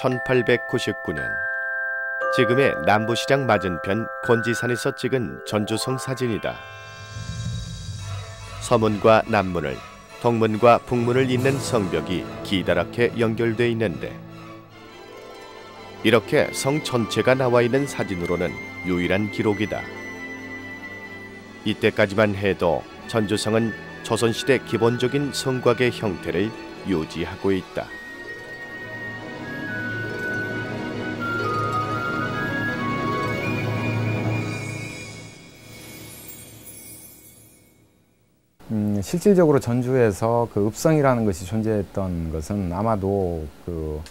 (1899년) 지금의 남부시장 맞은편 곤지산에서 찍은 전주성 사진이다. 서문과 남문을, 동문과 북문을 잇는 성벽이 기다랗게 연결돼 있는데, 이렇게 성 전체가 나와 있는 사진으로는 유일한 기록이다. 이때까지만 해도 전주성은 조선시대 기본적인 성곽의 형태를 유지하고 있다. 실질적으로 전주에서 그 읍성이라는 것이 존재했던 것은 아마도 그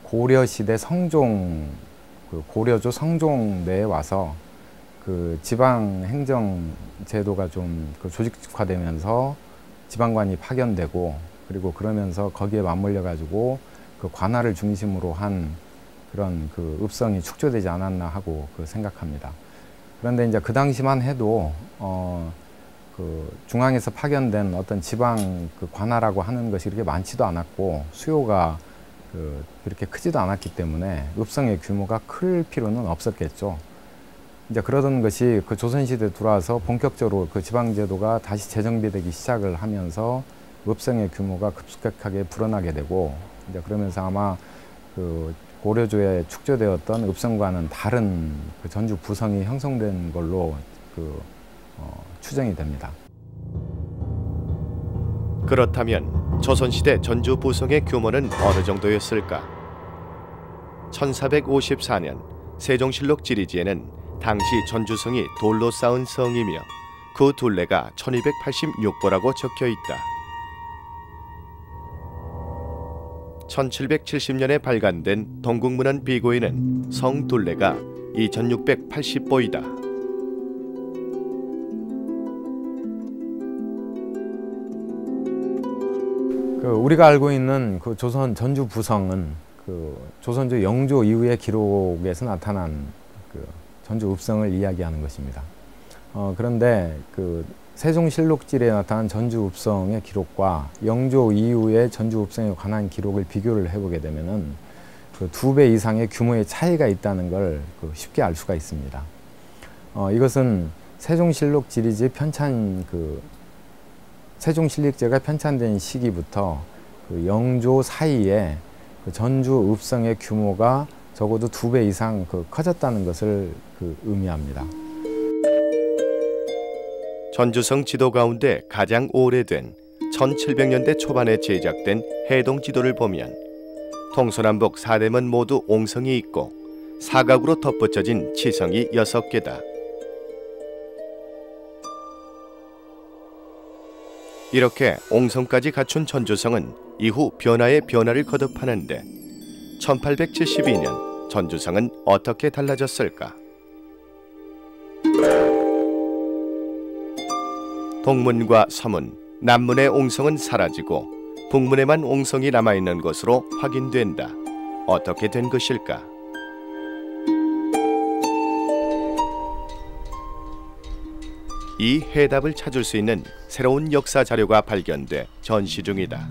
고려시대 성종, 고려조 성종 내에 와서 그 지방 행정 제도가 좀 조직화되면서 지방관이 파견되고, 그리고 그러면서 거기에 맞물려 가지고 그 관할을 중심으로 한 그런 그 읍성이 축조되지 않았나 하고 생각합니다. 그런데 이제 그 당시만 해도 그 중앙에서 파견된 어떤 지방 그 관할하고 하는 것이 그렇게 많지도 않았고, 수요가 그렇게 크지도 않았기 때문에 읍성의 규모가 클 필요는 없었겠죠. 이제 그러던 것이 그 조선시대 들어와서 본격적으로 그 지방제도가 다시 재정비되기 시작을 하면서 읍성의 규모가 급격하게 불어나게 되고, 이제 그러면서 아마 그 고려조에 축조되었던 읍성과는 다른 그 전주 부성이 형성된 걸로 추정이 됩니다. 그렇다면 조선시대 전주 부성의 규모는 어느 정도였을까? 1454년 세종실록 지리지에는 당시 전주성이 돌로 쌓은 성이며 그 둘레가 1286보라고 적혀 있다. 1770년에 발간된 동국문헌 비고에는 성 둘레가 2680보이다. 우리가 알고 있는 그 조선 전주 부성은 그 조선조 영조 이후의 기록에서 나타난 그 전주 읍성을 이야기하는 것입니다. 그런데 그 세종실록지에 나타난 전주 읍성의 기록과 영조 이후의 전주 읍성에 관한 기록을 비교를 해보게 되면은 그 2배 이상의 규모의 차이가 있다는 걸 쉽게 알 수가 있습니다. 이것은 세종실록 지리지 편찬 세종실록제가 편찬된 시기부터 그 영조 사이에 그 전주 읍성의 규모가 적어도 2배 이상 커졌다는 것을 의미합니다. 전주성 지도 가운데 가장 오래된 1700년대 초반에 제작된 해동 지도를 보면 동서남북 4대문 모두 옹성이 있고 사각으로 덧붙여진 치성이 6개다. 이렇게 옹성까지 갖춘 전주성은 이후 변화에 변화를 거듭하는데 1872년 전주성은 어떻게 달라졌을까? 동문과 서문, 남문의 옹성은 사라지고 북문에만 옹성이 남아있는 것으로 확인된다. 어떻게 된 것일까? 이 해답을 찾을 수 있는 새로운 역사 자료가 발견돼 전시 중이다.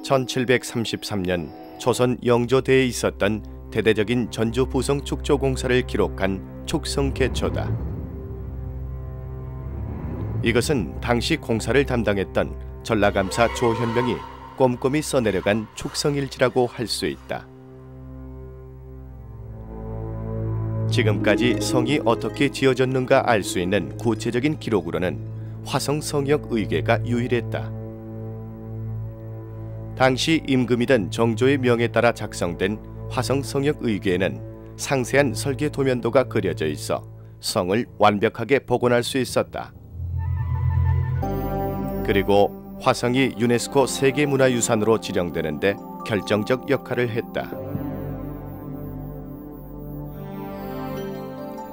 (1733년) 조선 영조대에 있었던 대대적인 전주 부성 축조 공사를 기록한 축성계초다. 이것은 당시 공사를 담당했던 전라감사 조현명이 꼼꼼히 써내려간 축성일지라고 할 수 있다. 지금까지 성이 어떻게 지어졌는가 알 수 있는 구체적인 기록으로는 화성성역 의궤가 유일했다. 당시 임금이던 정조의 명에 따라 작성된 화성성역 의궤에는 상세한 설계 도면도가 그려져 있어 성을 완벽하게 복원할 수 있었다. 그리고 화성이 유네스코 세계문화유산으로 지정되는 데 결정적 역할을 했다.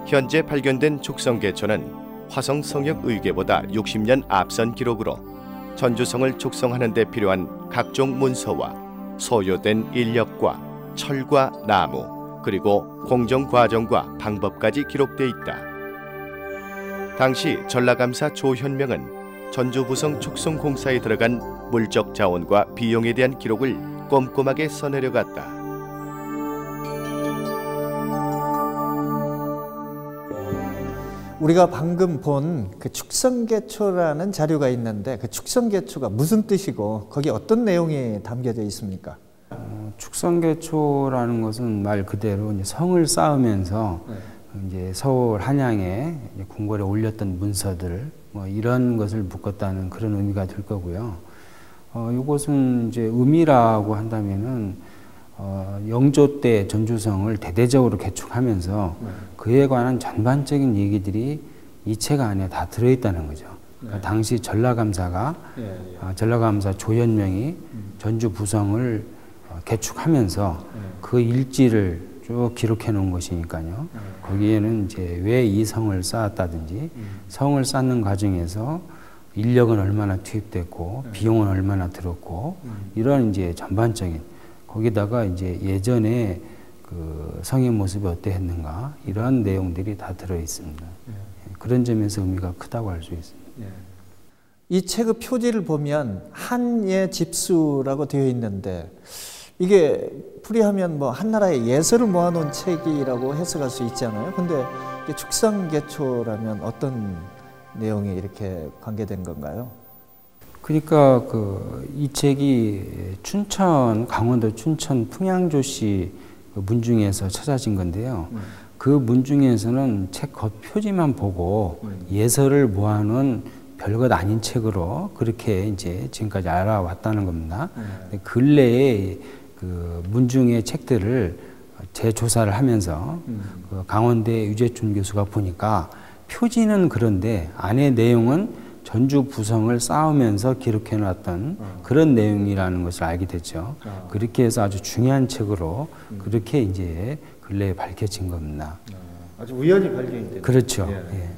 현재 발견된 축성개초는 화성 성역 의궤보다 60년 앞선 기록으로 전주성을 축성하는 데 필요한 각종 문서와 소요된 인력과 철과 나무, 그리고 공정 과정과 방법까지 기록돼 있다. 당시 전라감사 조현명은 전주부성 축성공사에 들어간 물적 자원과 비용에 대한 기록을 꼼꼼하게 써내려갔다. 우리가 방금 본 그 축성개초라는 자료가 있는데 그 축성개초가 무슨 뜻이고 거기에 어떤 내용이 담겨져 있습니까? 축성개초라는 것은 말 그대로 이제 성을 쌓으면서 이제 서울 한양에 이제 궁궐에 올렸던 문서들 뭐 이런 것을 묶었다는 그런 의미가 될 거고요. 이것은 이제 의미라고 한다면은 영조 때 전주성을 대대적으로 개축하면서 그에 관한 전반적인 얘기들이 이 책 안에 다 들어있다는 거죠. 그러니까 당시 전라감사가 전라감사 조현명이 전주 부성을 개축하면서 그 일지를 쭉 기록해 놓은 것이니까요. 거기에는 이제 왜 이 성을 쌓았다든지 성을 쌓는 과정에서 인력은 얼마나 투입됐고 비용은 얼마나 들었고 이런 이제 전반적인 거기다가 이제 예전에 그 성의 모습이 어땠는가 이런 내용들이 다 들어 있습니다. 그런 점에서 의미가 크다고 할 수 있습니다. 이 책의 표지를 보면 한예 집수라고 되어 있는데 이게 풀이하면 뭐 한나라의 예서를 모아놓은 책이라고 해석할 수 있잖아요. 근데 축성개초라면 어떤 내용이 이렇게 관계된 건가요? 그러니까 이 책이 춘천 강원도 춘천 풍양조씨 문중에서 찾아진 건데요. 그 문중에서는 책 겉표지만 보고 예서를 모아놓은 별것 아닌 책으로 그렇게 이제 지금까지 알아왔다는 겁니다. 근래에 그 문중의 책들을 재조사를 하면서 그 강원대 유재춘 교수가 보니까 표지는 그런데 안의 내용은 전주 부성을 쌓으면서 기록해 놨던 그런 내용이라는 것을 알게 됐죠. 그렇게 해서 아주 중요한 책으로 그렇게 이제 근래에 밝혀진 겁니다. 아주 우연히 발견이 된 그렇죠. 예.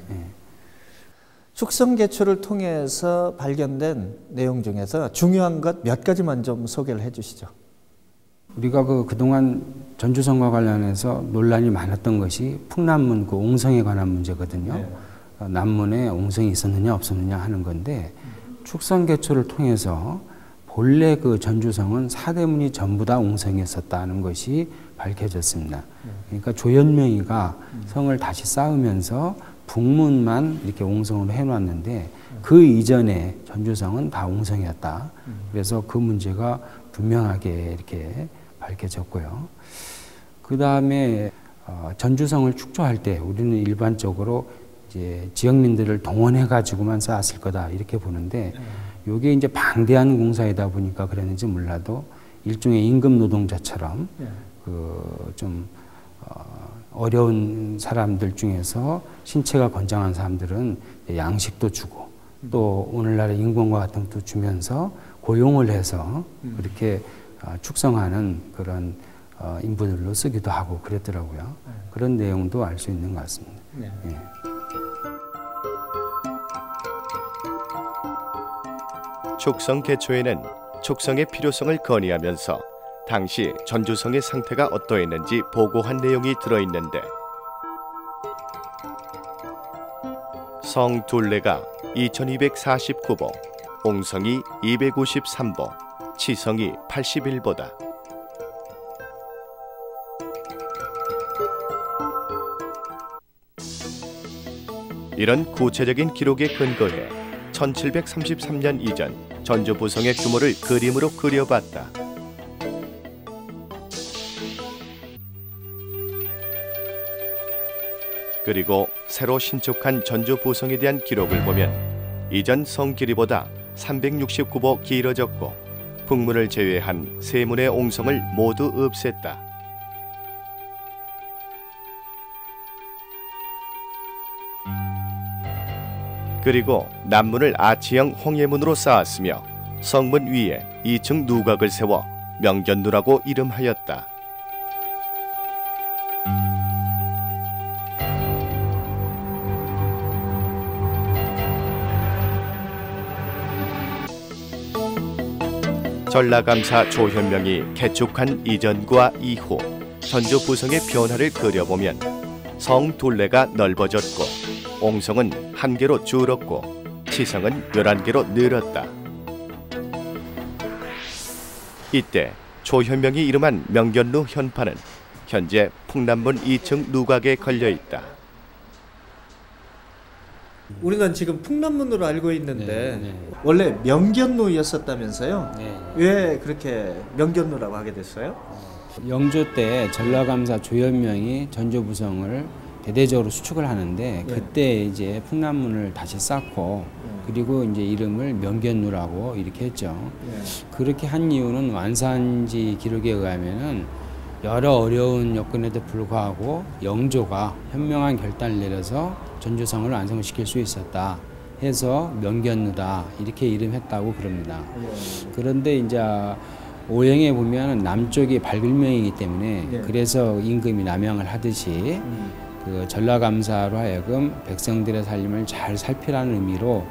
축성개초를 통해서 발견된 내용 중에서 중요한 것 몇 가지만 좀 소개를 해 주시죠. 우리가 그동안 전주성과 관련해서 논란이 많았던 것이 풍남문 그 옹성에 관한 문제거든요. 남문에 옹성이 있었느냐 없었느냐 하는 건데 축성개초를 통해서 본래 그 전주성은 사대문이 전부 다 옹성이었었다는 것이 밝혀졌습니다. 그러니까 조현명이가 성을 다시 쌓으면서 북문만 이렇게 옹성으로 해놨는데 그 이전에 전주성은 다 옹성이었다. 그래서 그 문제가 분명하게 이렇게 밝혀졌고요. 그 다음에 전주성을 축조할 때 우리는 일반적으로 이제 지역민들을 동원해 가지고만 쌓았을 거다 이렇게 보는데 이게 이제 방대한 공사이다 보니까 그랬는지 몰라도 일종의 임금 노동자처럼 좀 어려운 사람들 중에서 신체가 건장한 사람들은 양식도 주고 또 오늘날의 인권과 같은 것도 주면서 고용을 해서 그렇게 축성하는 그런 인부들로 쓰기도 하고 그랬더라고요. 그런 내용도 알 수 있는 것 같습니다. 예. 축성개초에는 축성의 필요성을 건의하면서 당시 전주성의 상태가 어떠했는지 보고한 내용이 들어있는데 성 둘레가 2249보, 옹성이 253보, 치성이 81보다. 이런 구체적인 기록에 근거해 1733년 이전 전주 부성의 규모를 그림으로 그려봤다. 그리고 새로 신축한 전주 부성에 대한 기록을 보면 이전 성 길이보다 369보 길어졌고 북문을 제외한 세 문의 옹성을 모두 없앴다. 그리고 남문을 아치형 홍해문으로 쌓았으며 성문 위에 2층 누각을 세워 명견누라고 이름하였다. 전라감사 조현명이 개축한 이전과 이후 전주 부성의 변화를 그려보면 성 둘레가 넓어졌고 옹성은 1개로 줄었고 치성은 11개로 늘었다. 이때 조현명이 이름한 명견누 현판은 현재 풍남문 2층 누각에 걸려있다. 우리는 지금 풍남문으로 알고 있는데 네. 원래 명견누였었다면서요? 네. 왜 그렇게 명견누라고 하게 됐어요? 영조 때 전라감사 조현명이 전주 부성을 대대적으로 수축을 하는데 그때 이제 풍남문을 다시 쌓고 그리고 이제 이름을 명견누라고 이렇게 했죠. 그렇게 한 이유는 완산지 기록에 의하면은 여러 어려운 여건에도 불구하고 영조가 현명한 결단을 내려서 전주성을 완성시킬 수 있었다 해서 명견누다 이렇게 이름했다고 그럽니다. 그런데 이제 오영에 보면 남쪽이 발굴명이기 때문에 그래서 임금이 남양을 하듯이 그 전라감사로 하여금 백성들의 살림을 잘 살피라는 의미로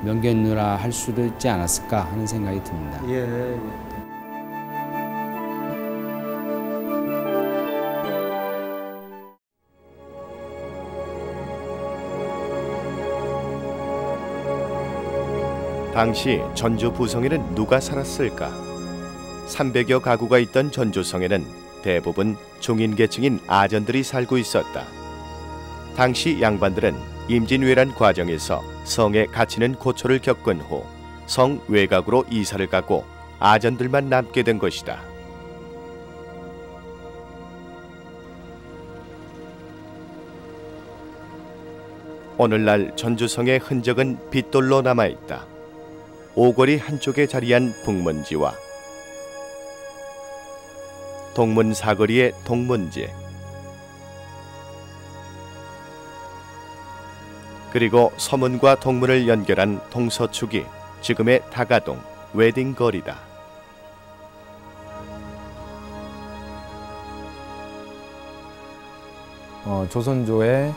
명견누라 할 수도 있지 않았을까 하는 생각이 듭니다. 예. 당시 전주 부성에는 누가 살았을까? 300여 가구가 있던 전주성에는 대부분 중인계층인 아전들이 살고 있었다. 당시 양반들은 임진왜란 과정에서 성에 갇히는 고초를 겪은 후 성 외곽으로 이사를 가고 아전들만 남게 된 것이다. 오늘날 전주성의 흔적은 빗돌로 남아있다. 오거리 한쪽에 자리한 북문지와 동문 사거리의 동문지, 그리고 서문과 동문을 연결한 동서축이 지금의 다가동 웨딩거리다. 조선조의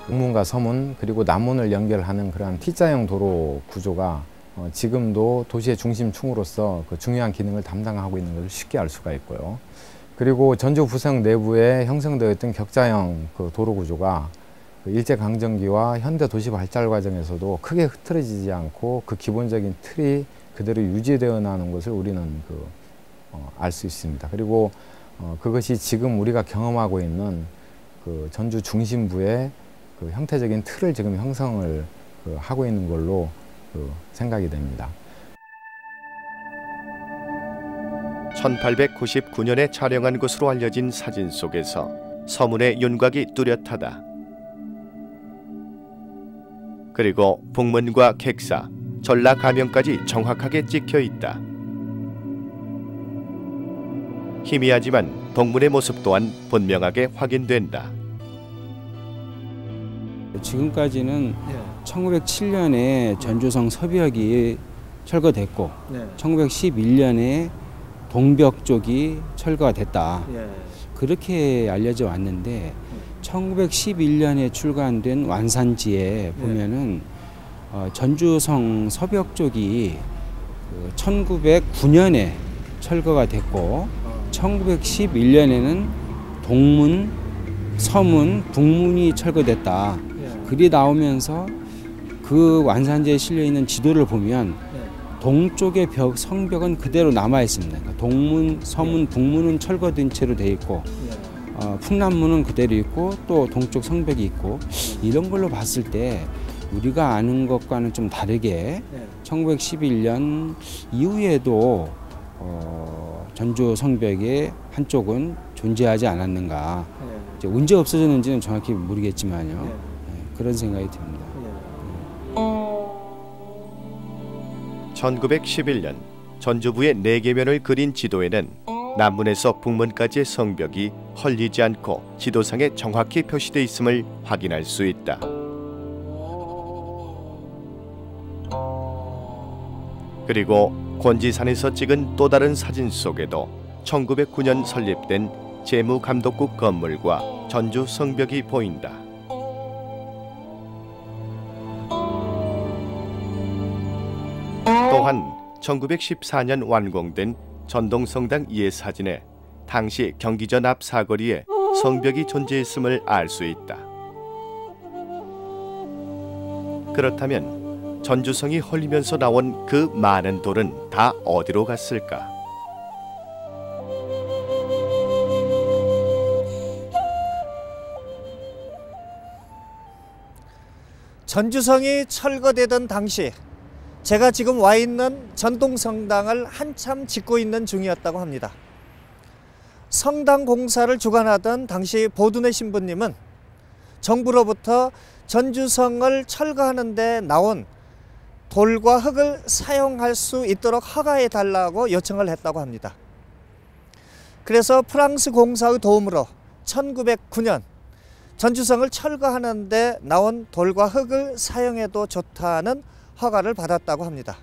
북문과 서문 그리고 남문을 연결하는 그러한 T자형 도로 구조가 지금도 도시의 중심축으로서 그 중요한 기능을 담당하고 있는 것을 쉽게 알 수가 있고요. 그리고 전주 부성 내부에 형성되어 있던 격자형 그 도로 구조가 그 일제강점기와 현대 도시 발달 과정에서도 크게 흐트러지지 않고 그 기본적인 틀이 그대로 유지되어 나가는 것을 우리는 알 수 있습니다. 그리고 그것이 지금 우리가 경험하고 있는 그 전주 중심부의 그 형태적인 틀을 지금 형성을 하고 있는 걸로 생각이 됩니다. 1899년에 촬영한 것으로 알려진 사진 속에서 서문의 윤곽이 뚜렷하다. 그리고 북문과 객사, 전라 가명까지 정확하게 찍혀 있다. 희미하지만 동문의 모습 또한 분명하게 확인된다. 지금까지는 1907년에 전주성 서벽이 철거됐고 1911년에 동벽 쪽이 철거가 됐다. 그렇게 알려져 왔는데 1911년에 출간된 완산지에 보면은 전주성 서벽 쪽이 1909년에 철거가 됐고 1911년에는 동문, 서문, 북문이 철거됐다. 글이 나오면서 그 완산지에 실려 있는 지도를 보면 동쪽의 성벽은 그대로 남아 있습니다. 그러니까 동문, 서문, 북문은 철거된 채로 돼 있고 풍남문은 그대로 있고 또 동쪽 성벽이 있고 이런 걸로 봤을 때 우리가 아는 것과는 좀 다르게 1911년 이후에도 전주 성벽의 한쪽은 존재하지 않았는가. 이제 언제 없어졌는지는 정확히 모르겠지만요. 그런 생각이 듭니다. 1911년 전주부의 4개면을 그린 지도에는 남문에서 북문까지의 성벽이 헐리지 않고 지도상에 정확히 표시되어 있음을 확인할 수 있다. 그리고 권지산에서 찍은 또 다른 사진 속에도 1909년 설립된 재무감독국 건물과 전주 성벽이 보인다. 또한 1914년 완공된 전동성당 예사진에 당시 경기전 앞 사거리에 성벽이 존재했음을 알 수 있다. 그렇다면 전주성이 헐리면서 나온 그 많은 돌은 다 어디로 갔을까? 전주성이 철거되던 당시 제가 지금 와 있는 전동성당을 한참 짓고 있는 중이었다고 합니다. 성당 공사를 주관하던 당시 보둔의 신부님은 정부로부터 전주성을 철거하는 데 나온 돌과 흙을 사용할 수 있도록 허가해 달라고 요청을 했다고 합니다. 그래서 프랑스 공사의 도움으로 1909년 전주성을 철거하는 데 나온 돌과 흙을 사용해도 좋다는 허가를 받았다고 합니다.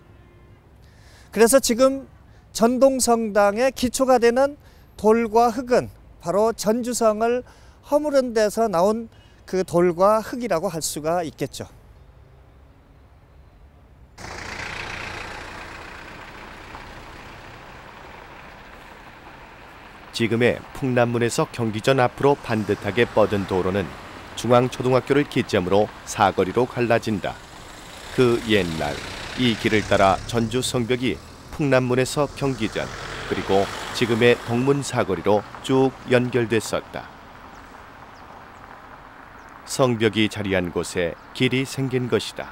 그래서 지금 전동성당의 기초가 되는 돌과 흙은 바로 전주성을 허무른 데서 나온 그 돌과 흙이라고 할 수가 있겠죠. 지금의 풍남문에서 경기전 앞으로 반듯하게 뻗은 도로는 중앙초등학교를 기점으로 사거리로 갈라진다. 그 옛날 이 길을 따라 전주 성벽이 풍남문에서 경기전 그리고 지금의 동문 사거리로 쭉 연결됐었다. 성벽이 자리한 곳에 길이 생긴 것이다.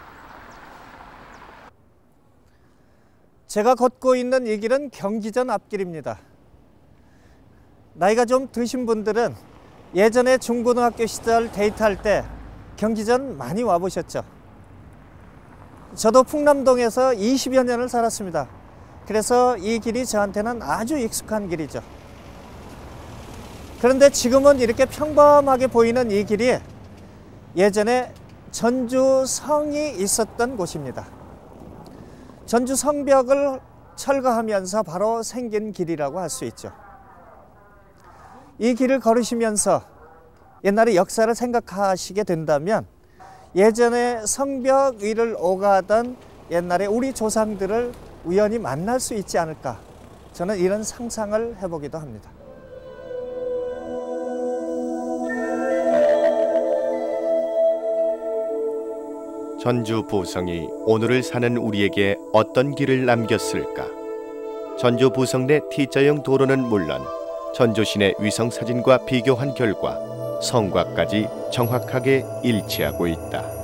제가 걷고 있는 이 길은 경기전 앞길입니다. 나이가 좀 드신 분들은 예전에 중고등학교 시절 데이트할 때 경기전 많이 와보셨죠? 저도 풍남동에서 20여 년을 살았습니다. 그래서 이 길이 저한테는 아주 익숙한 길이죠. 그런데 지금은 이렇게 평범하게 보이는 이 길이 예전에 전주성이 있었던 곳입니다. 전주 성벽을 철거하면서 바로 생긴 길이라고 할 수 있죠. 이 길을 걸으시면서 옛날의 역사를 생각하시게 된다면 예전에 성벽 위를 오가던 옛날에 우리 조상들을 우연히 만날 수 있지 않을까, 저는 이런 상상을 해보기도 합니다. 전주 부성이 오늘을 사는 우리에게 어떤 길을 남겼을까? 전주 부성 내 T자형 도로는 물론 전주시내 위성사진과 비교한 결과 성곽까지 정확하게 일치하고 있다.